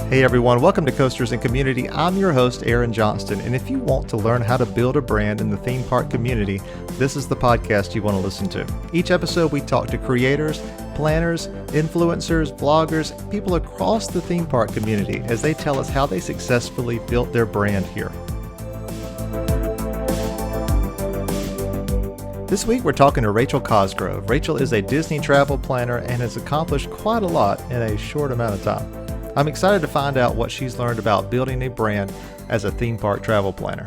Hey everyone, welcome to Coasters and Community. I'm your host, Aaron Johnston, and if you want to learn how to build a brand in the theme park community, this is the podcast you want to listen to. Each episode, we talk to creators, planners, influencers, bloggers, people across the theme park community as they tell us how they successfully built their brand here. This week, we're talking to Rachael Cosgrove. Rachael is a Disney travel planner and has accomplished quite a lot in a short amount of time. I'm excited to find out what she's learned about building a brand as a theme park travel planner.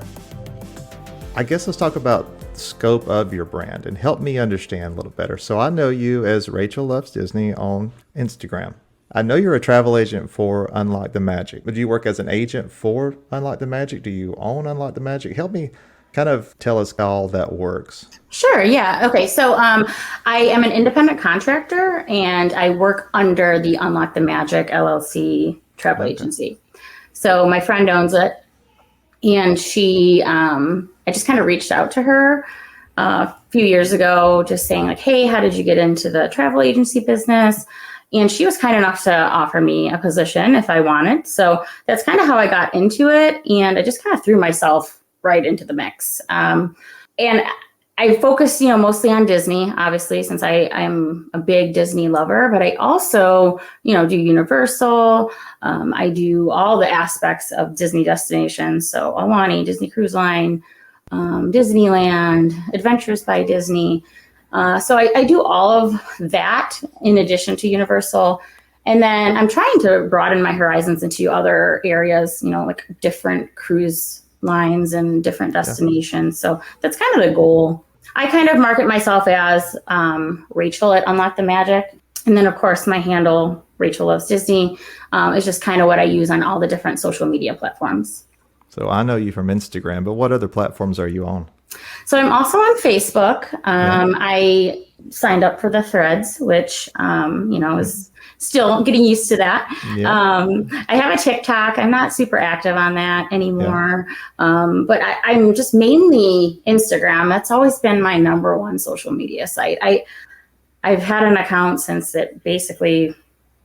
I guess let's talk about the scope of your brand and help me understand a little better. So I know you as Rachael Loves Disney on Instagram. I know you're a travel agent for Unlock the Magic. But do you work as an agent for Unlock the Magic? Do you own Unlock the Magic? Help me kind of tell us how all that works. Sure. Yeah. Okay. So I am an independent contractor and I work under the Unlock the Magic LLC travel agency. So my friend owns it, and she, I just kind of reached out to her a few years ago, just saying like, hey, how did you get into the travel agency business? And she was kind enough to offer me a position if I wanted. So that's kind of how I got into it. And I just kind of threw myself right into the mix. And I focus, mostly on Disney, obviously, since I am a big Disney lover, but I also, do Universal. I do all the aspects of Disney destinations. So Aulani, Disney Cruise Line, Disneyland, Adventures by Disney. So I do all of that in addition to Universal. And then I'm trying to broaden my horizons into other areas, like different cruise lines and different destinations. So that's kind of the goal. I kind of market myself as Rachael at Unlock the Magic. And then, of course, my handle, Rachael Loves Disney, is just kind of what I use on all the different social media platforms. So I know you from Instagram, but what other platforms are you on? So I'm also on Facebook. I signed up for the Threads, which, is still getting used to that. Yeah. I have a TikTok. I'm not super active on that anymore. Yeah. But I'm just mainly Instagram. That's always been my number one social media site. I've had an account since it basically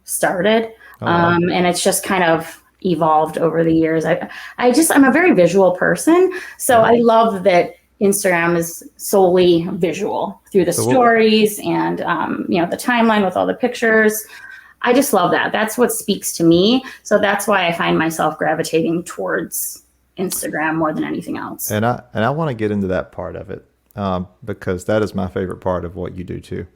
started. And it's just kind of evolved over the years. I'm a very visual person. So I love that Instagram is solely visual through the stories and, the timeline with all the pictures. I just love that. That's what speaks to me. So that's why I find myself gravitating towards Instagram more than anything else. And I want to get into that part of it because that is my favorite part of what you do too.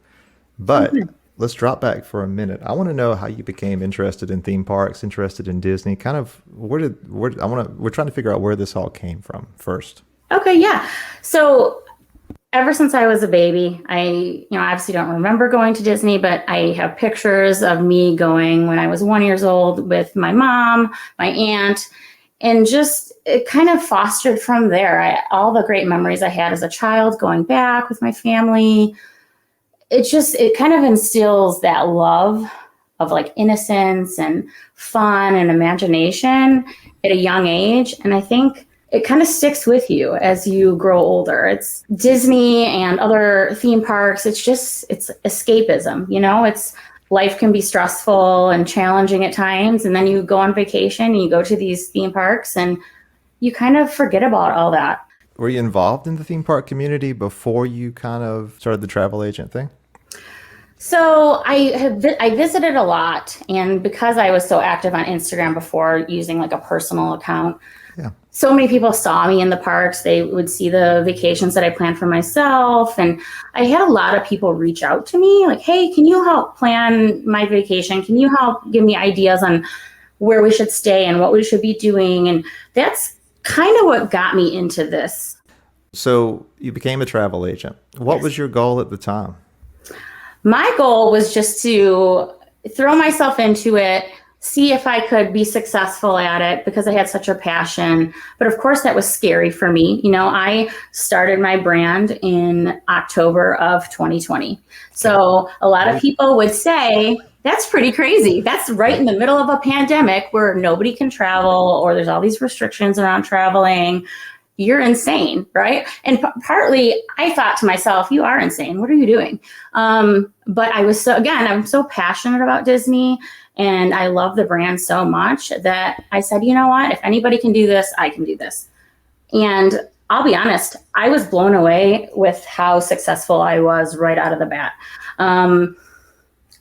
But let's drop back for a minute. I want to know how you became interested in theme parks, interested in Disney. Kind of we're trying to figure out where this all came from first. Okay, yeah. So ever since I was a baby, I obviously don't remember going to Disney, but I have pictures of me going when I was 1 year old with my mom, my aunt, and just it kind of fostered from there. All the great memories I had as a child going back with my family. It kind of instills that love of like innocence and fun and imagination at a young age. And I think it kind of sticks with you as you grow older. It's Disney and other theme parks. It's escapism, it's life can be stressful and challenging at times. And then you go on vacation and you go to these theme parks and you kind of forget about all that. Were you involved in the theme park community before you kind of started the travel agent thing? So I visited a lot, and because I was so active on Instagram before using like a personal account, so many people saw me in the parks. They would see the vacations that I planned for myself, and I had a lot of people reach out to me like, hey, can you help plan my vacation? Can you help give me ideas on where we should stay and what we should be doing? And that's kind of what got me into this. So you became a travel agent. What was your goal at the time? My goal was just to throw myself into it, see if I could be successful at it because I had such a passion. But of course, that was scary for me. I started my brand in October of 2020. So a lot of people would say, that's pretty crazy. That's right in the middle of a pandemic where nobody can travel or there's all these restrictions around traveling. you're insane, right? And partly I thought to myself, you are insane. What are you doing? But I'm so passionate about Disney and I love the brand so much that I said, you know what? If anybody can do this, I can do this. And I'll be honest, I was blown away with how successful I was right out of the bat.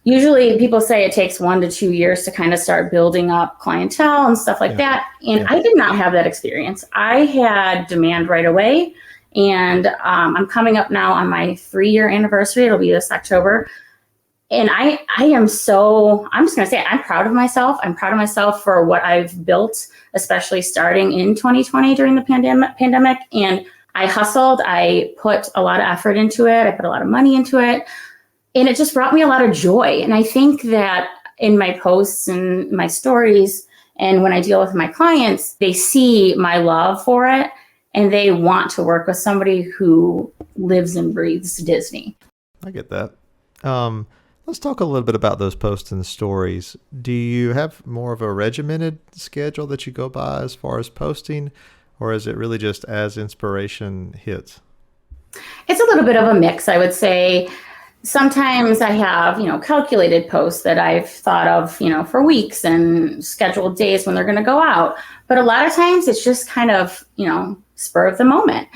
Usually people say it takes 1 to 2 years to kind of start building up clientele and stuff like that. And I did not have that experience. I had demand right away. And I'm coming up now on my 3-year anniversary. It'll be this October. And I'm just going to say, I'm proud of myself. I'm proud of myself for what I've built, especially starting in 2020 during the pandemic. And I hustled. I put a lot of effort into it. I put a lot of money into it. And it just brought me a lot of joy. And I think that in my posts and my stories, and when I deal with my clients, they see my love for it and they want to work with somebody who lives and breathes Disney. I get that. Let's talk a little bit about those posts and stories. Do you have more of a regimented schedule that you go by as far as posting, or is it really just as inspiration hits? It's a little bit of a mix, I would say. Sometimes I have, calculated posts that I've thought of, for weeks and scheduled days when they're going to go out. But a lot of times it's just kind of, spur of the moment,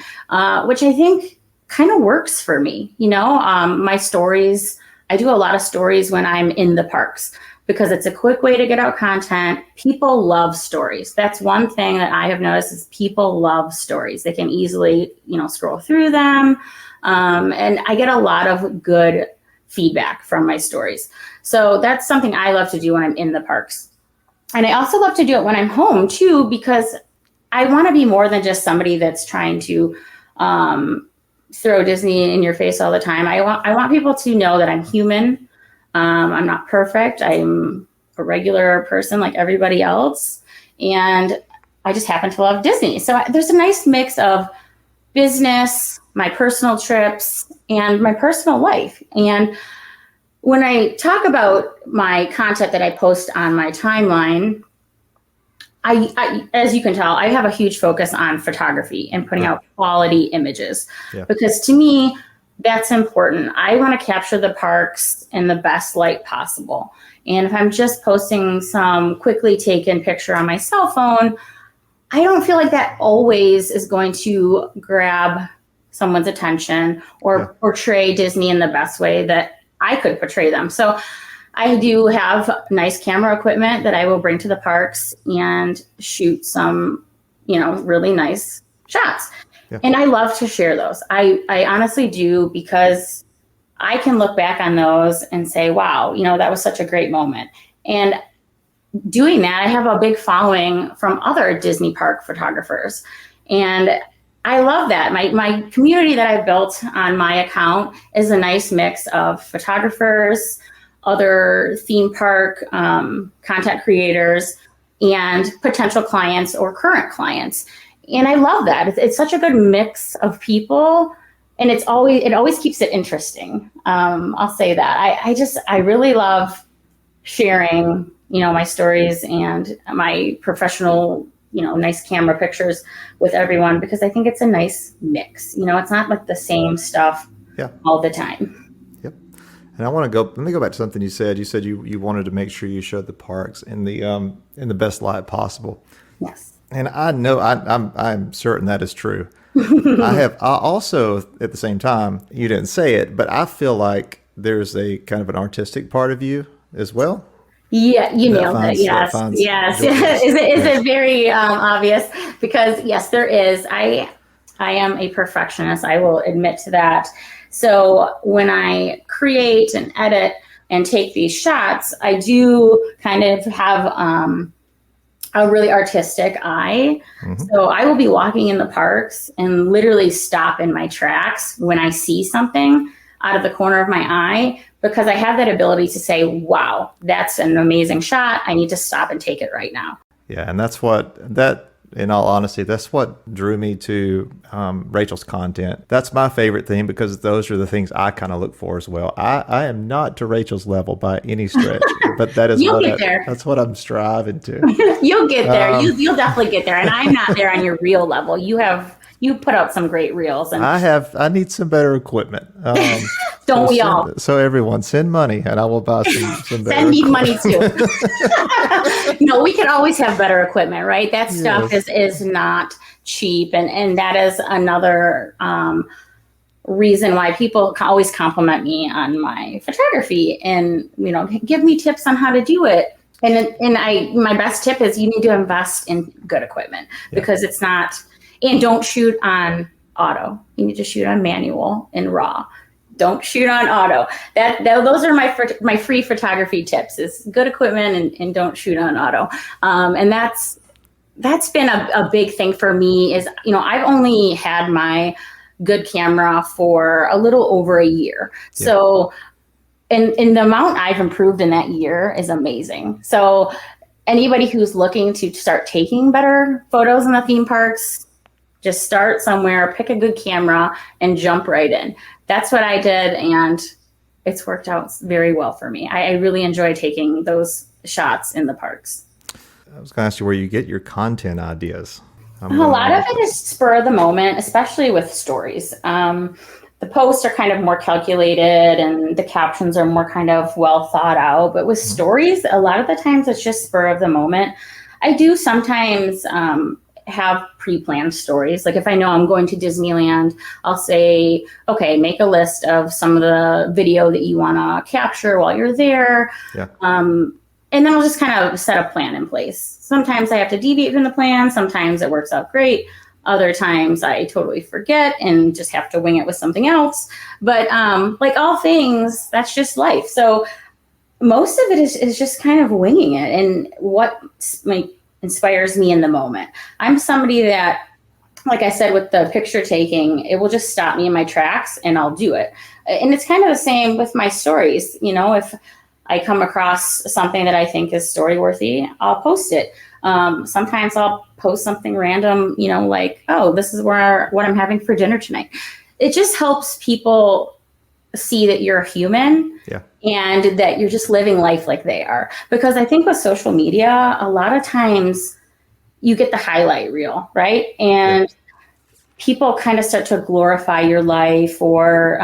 which I think kind of works for me. My stories, I do a lot of stories when I'm in the parks because it's a quick way to get out content. People love stories. That's one thing that I have noticed is people love stories. They can easily, scroll through them. And I get a lot of good feedback from my stories. So that's something I love to do when I'm in the parks. And I also love to do it when I'm home too, because I want to be more than just somebody that's trying to throw Disney in your face all the time. I want people to know that I'm human. I'm not perfect. I'm a regular person like everybody else. And I just happen to love Disney. So there's a nice mix of business, my personal trips, and my personal life. And when I talk about my content that I post on my timeline, I as you can tell, I have a huge focus on photography and putting out quality images because to me, that's important. I want to capture the parks in the best light possible. And if I'm just posting some quickly taken picture on my cell phone, I don't feel like that always is going to grab someone's attention or portray Disney in the best way that I could portray them. So I do have nice camera equipment that I will bring to the parks and shoot some, really nice shots. Yeah. And I love to share those. I honestly do, because I can look back on those and say, wow, that was such a great moment. And doing that, I have a big following from other Disney park photographers. And I love that. My community that I've built on my account is a nice mix of photographers, other theme park content creators, and potential clients or current clients. And I love that. It's such a good mix of people, and it always keeps it interesting. I'll say that. I really love sharing, my stories and my professional, nice camera pictures with everyone, because I think it's a nice mix. It's not like the same stuff all the time. Yep. And let me go back to something you said. You said you wanted to make sure you showed the parks in the best light possible. Yes. And I know I'm certain that is true. I also, at the same time, you didn't say it, but I feel like there's a kind of an artistic part of you as well. Yeah, you nailed it. Yes. Is it very obvious? Because yes, there is. I am a perfectionist. I will admit to that. So when I create and edit and take these shots, I do kind of have a really artistic eye. Mm-hmm. So I will be walking in the parks and literally stop in my tracks when I see something out of the corner of my eye, because I have that ability to say, wow, that's an amazing shot. I need to stop and take it right now. Yeah. And in all honesty, that's what drew me to Rachael's content. That's my favorite thing, because those are the things I kind of look for as well. I am not to Rachael's level by any stretch, but that is that's what I'm striving to. You'll get there. You'll definitely get there. And I'm not there on your real level. You have you put out some great reels, and I need some better equipment. don't we all? So everyone send money and I will buy some better Send me money equipment. too. No, we can always have better equipment, right? That stuff Yes. is not cheap, and that is another reason why people always compliment me on my photography, and give me tips on how to do it. And my best tip is you need to invest in good equipment, because it's not, and don't shoot on auto. You need to shoot on manual and raw. Don't shoot on auto. Those are my free photography tips: is good equipment and don't shoot on auto. And that's been a big thing for me. Is I've only had my good camera for a little over a year. Yeah. So, and the amount I've improved in that year is amazing. So anybody who's looking to start taking better photos in the theme parks, just start somewhere, pick a good camera and jump right in. That's what I did, and it's worked out very well for me. I really enjoy taking those shots in the parks. I was going to ask you where you get your content ideas. A lot of it is spur of the moment, especially with stories. The posts are kind of more calculated and the captions are more kind of well thought out. But with stories, a lot of the times it's just spur of the moment. I do sometimes have pre-planned stories. Like if I know I'm going to Disneyland, I'll say, okay, make a list of some of the video that you want to capture while you're there. Yeah. And then I'll just kind of set a plan in place. Sometimes I have to deviate from the plan. Sometimes it works out great. Other times I totally forget and just have to wing it with something else. But like all things, that's just life. So most of it is just kind of winging it and what inspires me in the moment. I'm somebody that, like I said, with the picture taking, it will just stop me in my tracks and I'll do it. And it's kind of the same with my stories. If I come across something that I think is story worthy, I'll post it. Sometimes I'll post something random, like, oh, this is what I'm having for dinner tonight. It just helps people see that you're a human and that you're just living life like they are. Because I think with social media, a lot of times you get the highlight reel, right? And people kind of start to glorify your life or,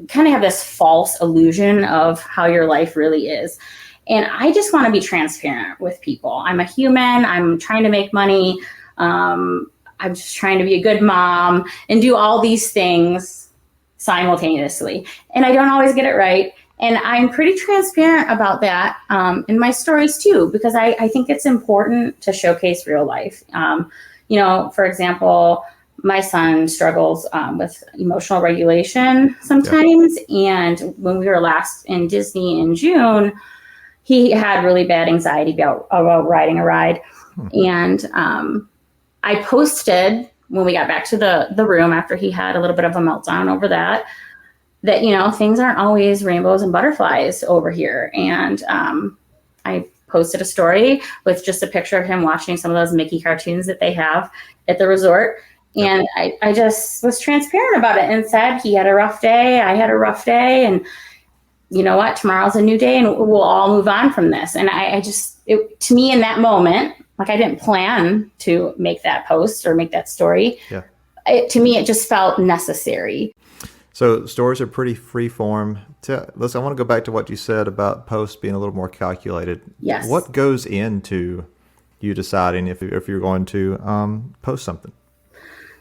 kind of have this false illusion of how your life really is. And I just want to be transparent with people. I'm a human. I'm trying to make money. I'm just trying to be a good mom and do all these things simultaneously. And I don't always get it right. And I'm pretty transparent about that in my stories too, because I think it's important to showcase real life. For example, my son struggles with emotional regulation sometimes. And when we were last in Disney in June, he had really bad anxiety about riding a ride. And I posted when we got back to the room after he had a little bit of a meltdown over that things aren't always rainbows and butterflies over here. And I posted a story with just a picture of him watching some of those Mickey cartoons that they have at the resort. And I just was transparent about it and said he had a rough day. I had a rough day. And you know what? Tomorrow's a new day and we'll all move on from this. And to me in that moment, like I didn't plan to make that post or make that story. Yeah. To me, it just felt necessary. So stories are pretty free form. Listen, I want to go back to what you said about posts being a little more calculated. Yes. What goes into you deciding if you're going to post something?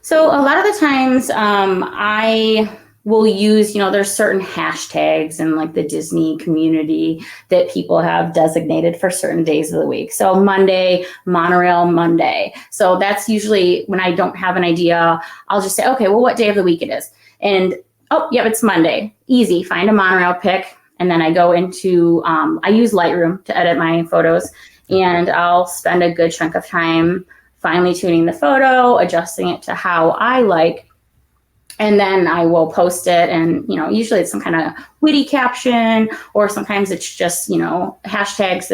So a lot of the times I will use, there's certain hashtags in like the Disney community that people have designated for certain days of the week. So Monday, Monorail Monday. So that's usually when I don't have an idea, I'll just say, okay, well, what day of the week it is? And, it's Monday. Easy. Find a monorail pic. And then I go into, I use Lightroom to edit my photos. And I'll spend a good chunk of time finely tuning the photo, adjusting it to how I like. And then I will post it. And, usually it's some kind of witty caption, or sometimes it's just, hashtags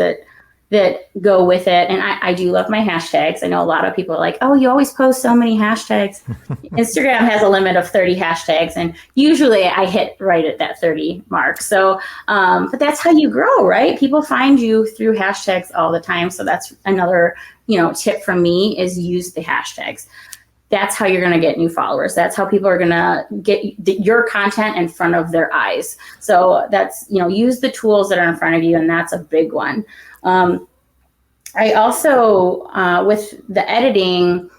that go with it. And I do love my hashtags. I know a lot of people are like, oh, you always post so many hashtags. Instagram has a limit of 30 hashtags. And usually I hit right at that 30 mark. So, but that's how you grow, right? People find you through hashtags all the time. So that's another, tip from me is use the hashtags. that's how you're going to get new followers. That's how people are going to get your content in front of their eyes. So that's, use the tools that are in front of you. And that's a big one. I also, with the editing,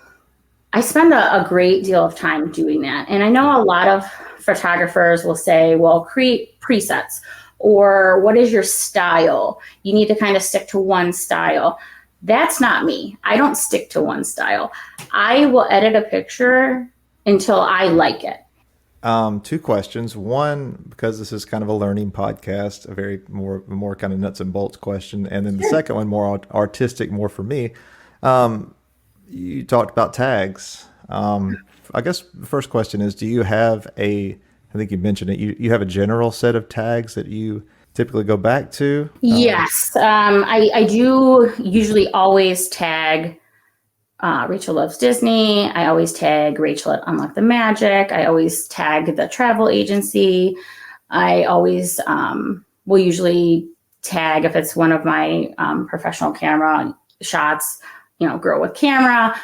I spend a great deal of time doing that. And I know a lot of photographers will say, well, create presets, or what is your style? You need to kind of stick to one style. That's not me. I don't stick to one style. I will edit a picture until I like it. Two questions. One, because this is kind of a learning podcast, a very more kind of nuts and bolts question. And then the second one, more artistic, more for me. You talked about tags. I guess the first question is, do you have I think you mentioned it, you have a general set of tags that you typically go back to? Yes. I do usually always tag Rachael Loves Disney. I always tag Rachael at Unlock the Magic. I always tag the travel agency. I always will usually tag, if it's one of my professional camera shots, Girl with Camera,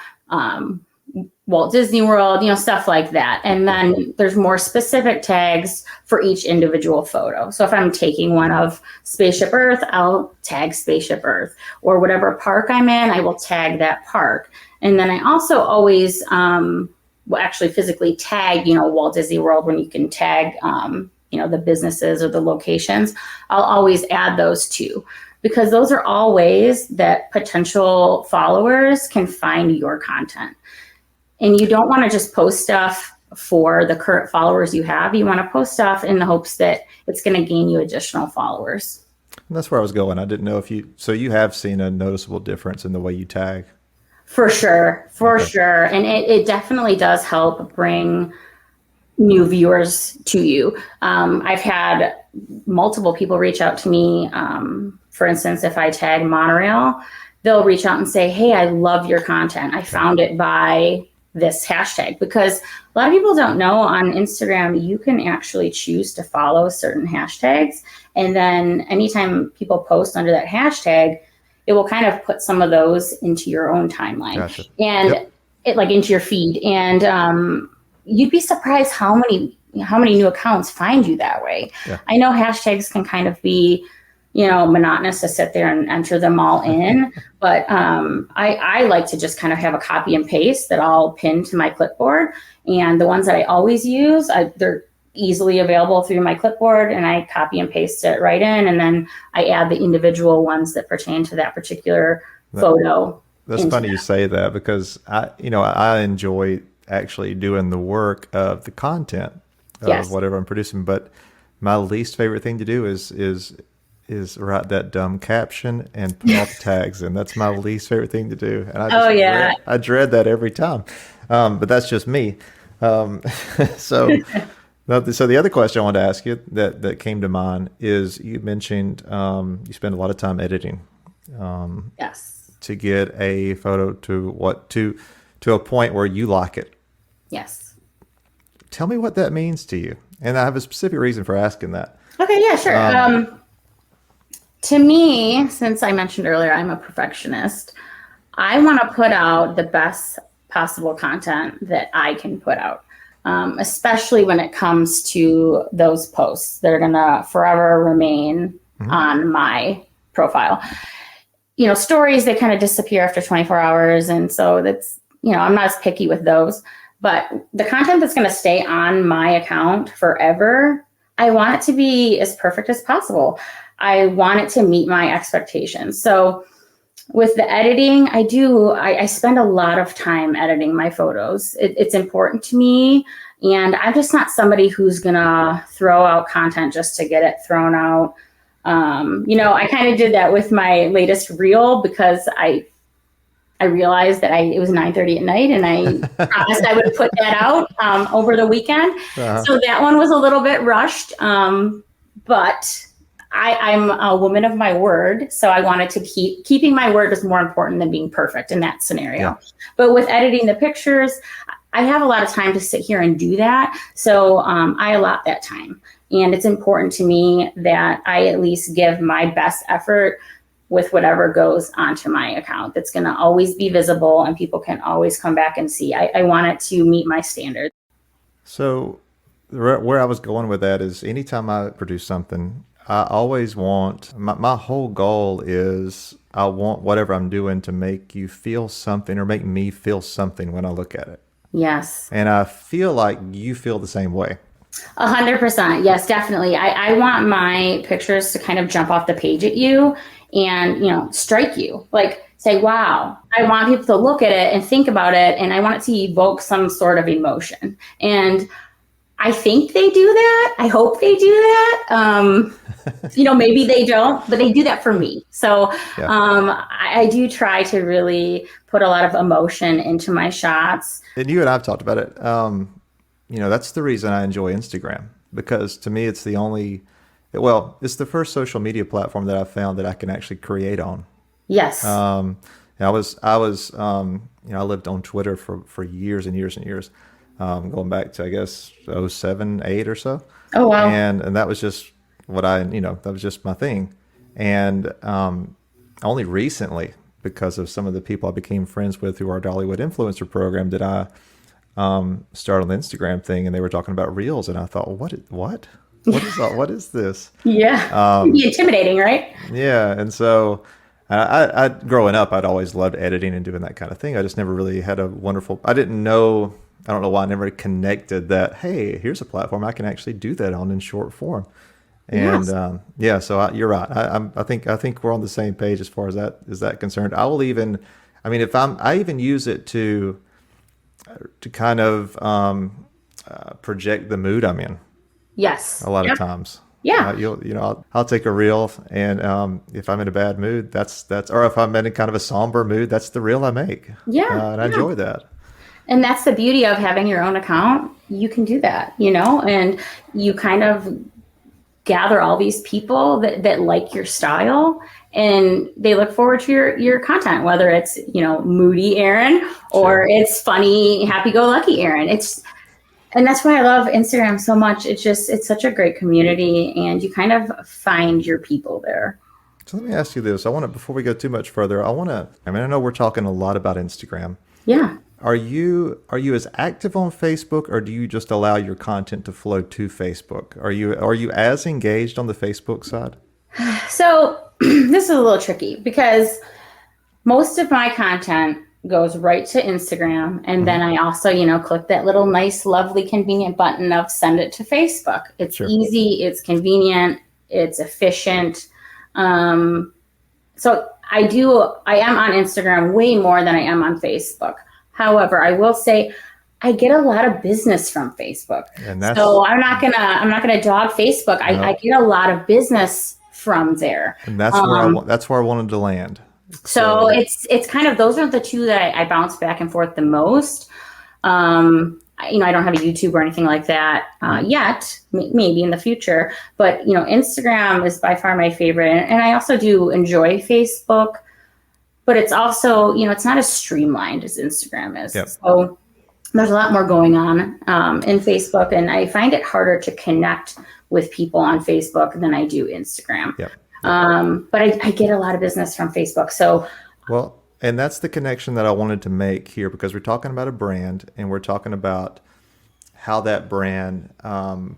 Walt Disney World, stuff like that. And then there's more specific tags for each individual photo. So if I'm taking one of Spaceship Earth, I'll tag Spaceship Earth, or whatever park I'm in, I will tag that park. And then I also always will actually physically tag, Walt Disney World, when you can tag, the businesses or the locations. I'll always add those too, because those are all ways that potential followers can find your content. And you don't want to just post stuff for the current followers you have. You want to post stuff in the hopes that it's going to gain you additional followers. And that's where I was going. I didn't know if you have seen a noticeable difference in the way you tag. For sure. And it definitely does help bring new viewers to you. I've had multiple people reach out to me. For instance, if I tag Monorail, they'll reach out and say, hey, I love your content. I found it by this hashtag, because a lot of people don't know on Instagram, you can actually choose to follow certain hashtags. And then anytime people post under that hashtag, it will kind of put some of those into your own timeline. Gotcha. And it like into your feed. And you'd be surprised how many new accounts find you that way. Yeah. I know hashtags can kind of be, monotonous to sit there and enter them all in. But I like to just kind of have a copy and paste that I'll pin to my clipboard. And the ones that I always use, they're easily available through my clipboard, and I copy and paste it right in. And then I add the individual ones that pertain to that particular photo. That's funny you say that, because I enjoy actually doing the work of the content of whatever I'm producing. But my least favorite thing to do is write that dumb caption and put all the tags in. That's my least favorite thing to do. And I dread that every time. But that's just me. So the other question I wanted to ask you that came to mind is, you mentioned you spend a lot of time editing. Yes. To get a photo to a point where you like it. Yes. Tell me what that means to you. And I have a specific reason for asking that. Okay, yeah, sure. To me, since I mentioned earlier, I'm a perfectionist. I want to put out the best possible content that I can put out, especially when it comes to those posts that are going to forever remain on my profile. Stories, they kind of disappear after 24 hours. And so that's, I'm not as picky with those. But the content that's going to stay on my account forever, I want it to be as perfect as possible. I want it to meet my expectations. So with the editing, I spend a lot of time editing my photos. It's important to me. And I'm just not somebody who's going to throw out content just to get it thrown out. I kind of did that with my latest reel, because I realized that it was 9:30 at night, and I promised I would put that out over the weekend. Uh-huh. So that one was a little bit rushed, but I'm a woman of my word. So I wanted to keeping my word is more important than being perfect in that scenario. Yeah. But with editing the pictures, I have a lot of time to sit here and do that. So I allot that time. And it's important to me that I at least give my best effort with whatever goes onto my account. That's going to always be visible and people can always come back and see. I want it to meet my standards. So where I was going with that is anytime I produce something, I always want my whole goal is I want whatever I'm doing to make you feel something or make me feel something when I look at it. Yes. And I feel like you feel the same way. 100%. Yes, definitely. I want my pictures to kind of jump off the page at you and, strike you. Like say, wow, I want people to look at it and think about it. And I want it to evoke some sort of emotion. And I think they do that. I hope they do that. Maybe they don't, but they do that for me. So yeah. I do try to really put a lot of emotion into my shots. And you and I've talked about it. That's the reason I enjoy Instagram, because to me, it's it's the first social media platform that I found that I can actually create on. Yes. I lived on Twitter for years and years and years. Going back to, I guess, 07, 08 or so. Oh, wow. And that was just that was just my thing. And only recently, because of some of the people I became friends with through our Dollywood Influencer program, did I started the Instagram thing, and they were talking about Reels. And I thought, what is this? Yeah. It'd be intimidating, right? Yeah. And so I growing up, I'd always loved editing and doing that kind of thing. I just never really had I don't know why I never connected that, hey, here's a platform I can actually do that on in short form. And yes. You're right. I think we're on the same page as far as that is that concerned. I even use it to kind of project the mood I'm in. Yes. A lot of times. Yeah. I'll take a reel, and if I'm in a bad mood, or if I'm in a kind of a somber mood, that's the reel I make. Yeah. And I enjoy that. And that's the beauty of having your own account. You can do that, and you kind of gather all these people that like your style, and they look forward to your content, whether it's, moody Aaron or it's funny, happy-go-lucky Aaron. And that's why I love Instagram so much. It's such a great community, and you kind of find your people there. So let me ask you this. Before we go too much further, I know we're talking a lot about Instagram. Yeah. Are you as active on Facebook, or do you just allow your content to flow to Facebook? Are you as engaged on the Facebook side? So this is a little tricky because most of my content goes right to Instagram. And then I also, click that little nice, lovely, convenient button of send it to Facebook. It's easy, it's convenient, it's efficient. So I am on Instagram way more than I am on Facebook. However, I will say I get a lot of business from Facebook. So I'm not gonna dog Facebook. I get a lot of business from there. And that's where I wanted to land. So it's kind of, those are the two that I bounce back and forth the most. I don't have a YouTube or anything like that yet, maybe in the future, but Instagram is by far my favorite. And I also do enjoy Facebook, but it's also, it's not as streamlined as Instagram is. Yep. So there's a lot more going on in Facebook, and I find it harder to connect with people on Facebook than I do Instagram. Yep. But I get a lot of business from Facebook. So, well, and that's the connection that I wanted to make here, because we're talking about a brand, and we're talking about how that brand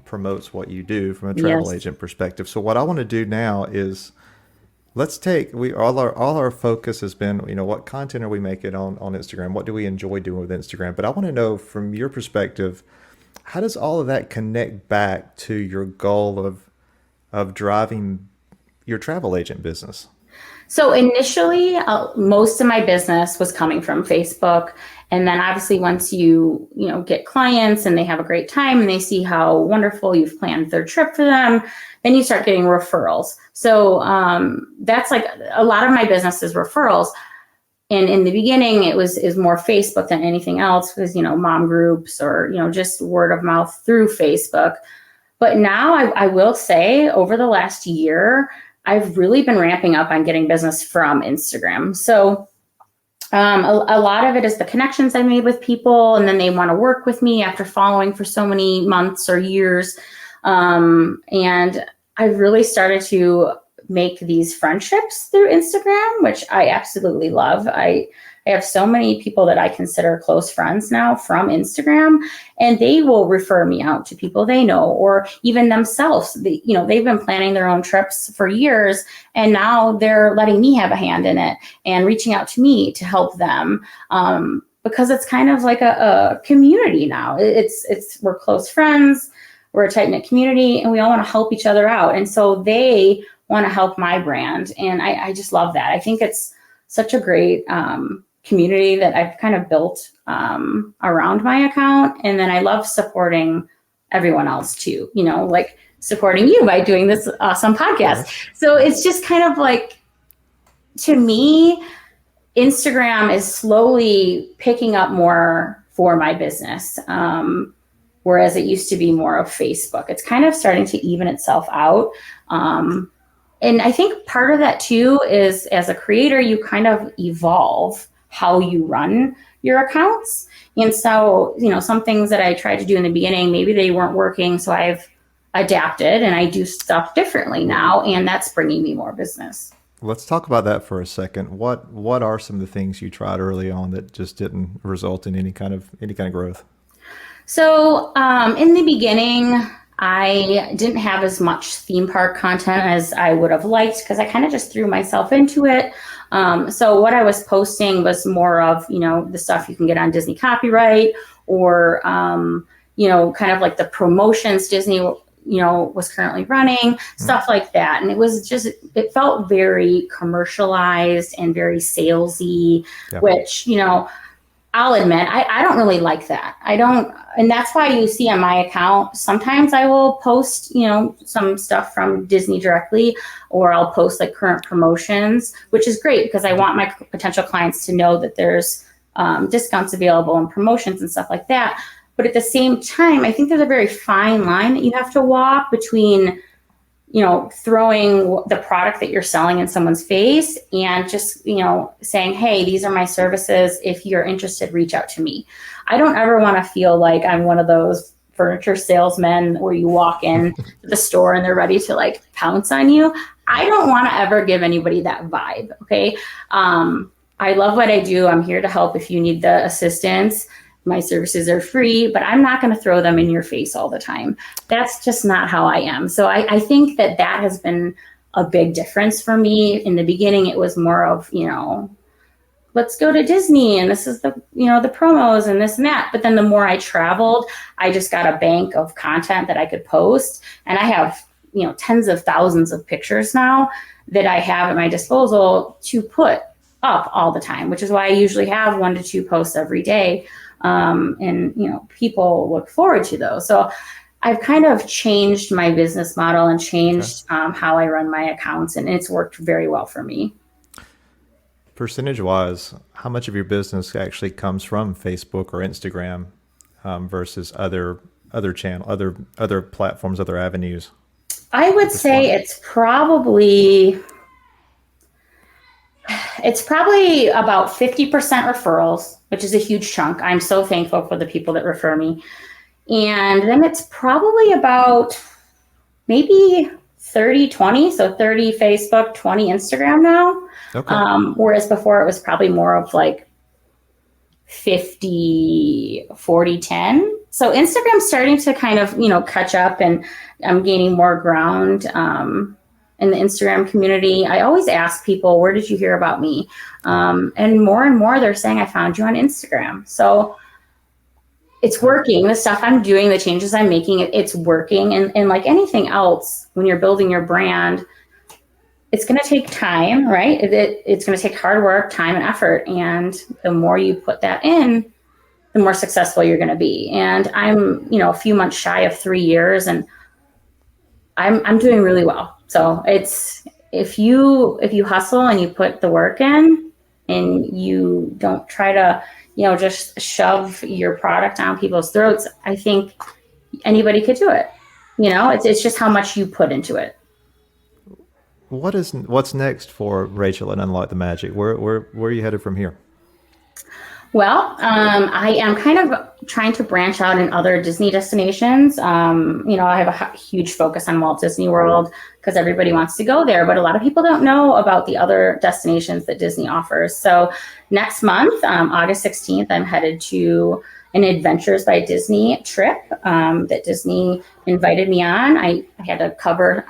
promotes what you do from a travel agent perspective. So what I want to do now is all our focus has been, what content are we making on Instagram? What do we enjoy doing with Instagram? But I want to know, from your perspective, how does all of that connect back to your goal of driving your travel agent business? So initially, most of my business was coming from Facebook. And then obviously once you get clients and they have a great time and they see how wonderful you've planned their trip for them, then you start getting referrals. So that's like a lot of my business is referrals. And in the beginning, is more Facebook than anything else, because, mom groups or, just word of mouth through Facebook. But now I will say, over the last year, I've really been ramping up on getting business from Instagram. So a lot of it is the connections I made with people, and then they want to work with me after following for so many months or years. And I really started to make these friendships through Instagram, which I absolutely love. I have so many people that I consider close friends now from Instagram, and they will refer me out to people they know, or even themselves. They've been planning their own trips for years, and now they're letting me have a hand in it and reaching out to me to help them. Because it's kind of like a community now. We're close friends, we're a tight-knit community, and we all want to help each other out. And so they want to help my brand, and I just love that. I think it's such a great community that I've kind of built around my account. And then I love supporting everyone else too, like supporting you by doing this awesome podcast. So it's just kind of like, to me, Instagram is slowly picking up more for my business, whereas it used to be more of Facebook. It's kind of starting to even itself out. And I think part of that too is, as a creator, you kind of evolve how you run your accounts. And so, some things that I tried to do in the beginning, maybe they weren't working. So I've adapted and I do stuff differently now, and that's bringing me more business. Let's talk about that for a second. What are some of the things you tried early on that just didn't result in any kind of growth? So in the beginning, I didn't have as much theme park content as I would have liked, because I kind of just threw myself into it. So what I was posting was more of, the stuff you can get on Disney copyright, or, kind of like the promotions Disney, was currently running, stuff like that. And it felt very commercialized and very salesy, which, I'll admit, I don't really like that. And that's why you see on my account, sometimes I will post, some stuff from Disney directly, or I'll post like current promotions, which is great because I want my potential clients to know that there's discounts available and promotions and stuff like that. But at the same time, I think there's a very fine line that you have to walk between, throwing the product that you're selling in someone's face and just, saying, hey, these are my services. If you're interested, reach out to me. I don't ever want to feel like I'm one of those furniture salesmen where you walk in to the store and they're ready to like pounce on you. I don't want to ever give anybody that vibe. Okay. I love what I do. I'm here to help if you need the assistance. My services are free, but I'm not going to throw them in your face all the time. That's just not how I am. So I think that has been a big difference for me. In the beginning, it was more of, let's go to Disney and this is the, the promos and this and that. But then the more I traveled, I just got a bank of content that I could post. And I have, tens of thousands of pictures now that I have at my disposal to put up all the time, which is why I usually have 1 to 2 posts every day. And people look forward to those. So I've kind of changed my business model and changed how I run my accounts, and it's worked very well for me. Percentage wise, how much of your business actually comes from Facebook or Instagram versus other platforms, other avenues? I would say it's probably about 50% referrals, which is a huge chunk. I'm so thankful for the people that refer me. And then it's probably about maybe 30-20, so 30 Facebook, 20 Instagram now. Okay. Whereas before it was probably more of like 50-40-10. So Instagram's starting to kind of, catch up, and I'm gaining more ground in the Instagram community. I always ask people, where did you hear about me? And more they're saying, I found you on Instagram. So it's working. The stuff I'm doing, the changes I'm making, it's working. And like anything else, when you're building your brand, it's going to take time, right? It's going to take hard work, time, and effort. And the more you put that in, the more successful you're going to be. And I'm, a few months shy of 3 years, and I'm doing really well. So it's, if you hustle and you put the work in, and you don't try to, just shove your product down people's throats, I think anybody could do it. It's just how much you put into it. What's next for Rachael and Unlock the Magic? Where are you headed from here? I am kind of trying to branch out in other Disney destinations. I have a huge focus on Walt Disney World because everybody wants to go there, but a lot of people don't know about the other destinations that Disney offers. So next month, August 16th, I'm headed to an Adventures by Disney trip that Disney invited me on. I had to cover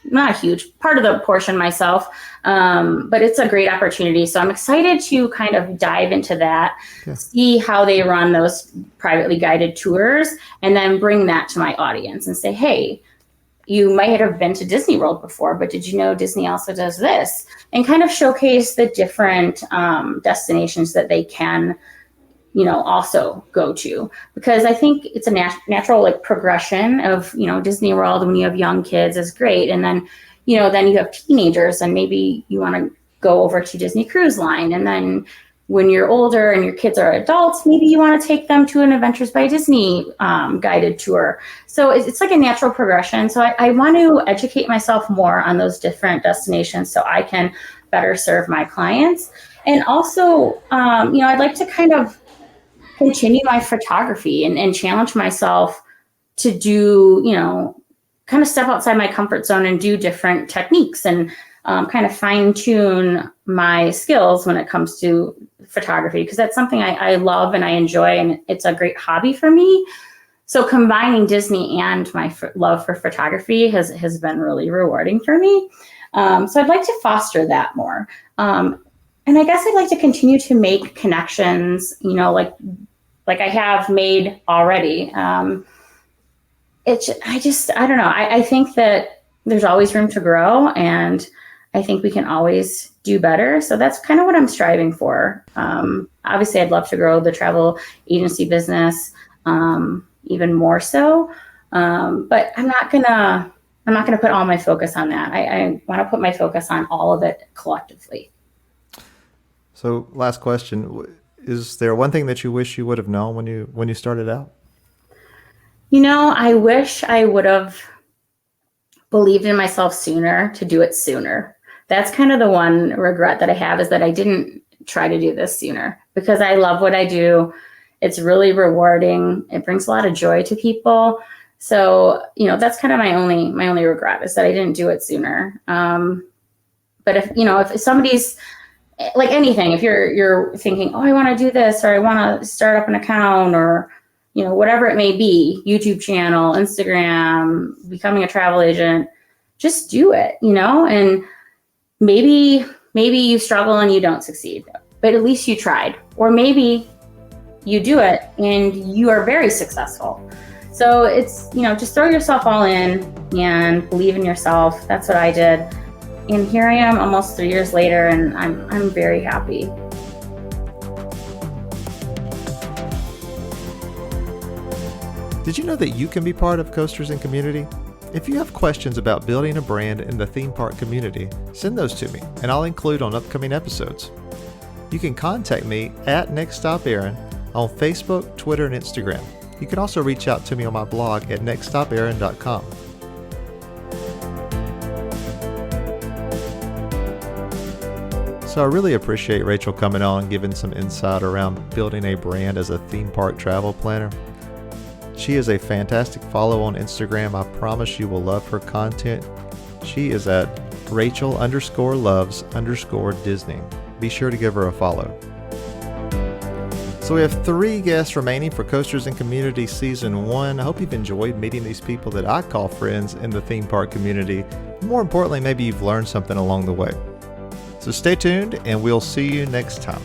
not huge part of the portion myself, but it's a great opportunity. So I'm excited to kind of dive into that, see how they run those privately guided tours, and then bring that to my audience and say, hey, you might have been to Disney World before, but did you know Disney also does this? And kind of showcase the different destinations that they can also go to, because I think it's a natural like progression of, Disney World when you have young kids is great. And then, then you have teenagers and maybe you want to go over to Disney Cruise Line. And then when you're older and your kids are adults, maybe you want to take them to an Adventures by Disney guided tour. So it's like a natural progression. So I want to educate myself more on those different destinations so I can better serve my clients. And also, I'd like to kind of continue my photography and challenge myself to do, kind of step outside my comfort zone and do different techniques and kind of fine tune my skills when it comes to photography, because that's something I love and I enjoy, and it's a great hobby for me. So combining Disney and my love for photography has been really rewarding for me. So I'd like to foster that more. And I guess I'd like to continue to make connections, like I have made already. I don't know. I think that there's always room to grow, and I think we can always do better. So that's kind of what I'm striving for. Obviously, I'd love to grow the travel agency business even more so. But I'm not gonna put all my focus on that. I want to put my focus on all of it collectively. So, last question: is there one thing that you wish you would have known when you started out? I wish I would have believed in myself sooner to do it sooner. That's kind of the one regret that I have, is that I didn't try to do this sooner, because I love what I do. It's really rewarding. It brings a lot of joy to people. So, that's kind of my only regret, is that I didn't do it sooner. But if somebody's like anything, if you're thinking, oh, I want to do this, or I want to start up an account, or, whatever it may be, YouTube channel, Instagram, becoming a travel agent, just do it, and maybe you struggle and you don't succeed, but at least you tried. Or maybe you do it and you are very successful. So it's, just throw yourself all in and believe in yourself. That's what I did. And here I am almost 3 years later, and I'm very happy. Did you know that you can be part of Coasters and Community? If you have questions about building a brand in the theme park community, send those to me, and I'll include on upcoming episodes. You can contact me at Next Stop Aaron on Facebook, Twitter, and Instagram. You can also reach out to me on my blog at nextstopaaron.com. So I really appreciate Rachael coming on and giving some insight around building a brand as a theme park travel planner. She is a fantastic follow on Instagram. I promise you will love her content. She is at Rachael_loves_Disney. Be sure to give her a follow. So we have 3 guests remaining for Coasters and Community Season 1. I hope you've enjoyed meeting these people that I call friends in the theme park community. More importantly, maybe you've learned something along the way. So stay tuned, and we'll see you next time.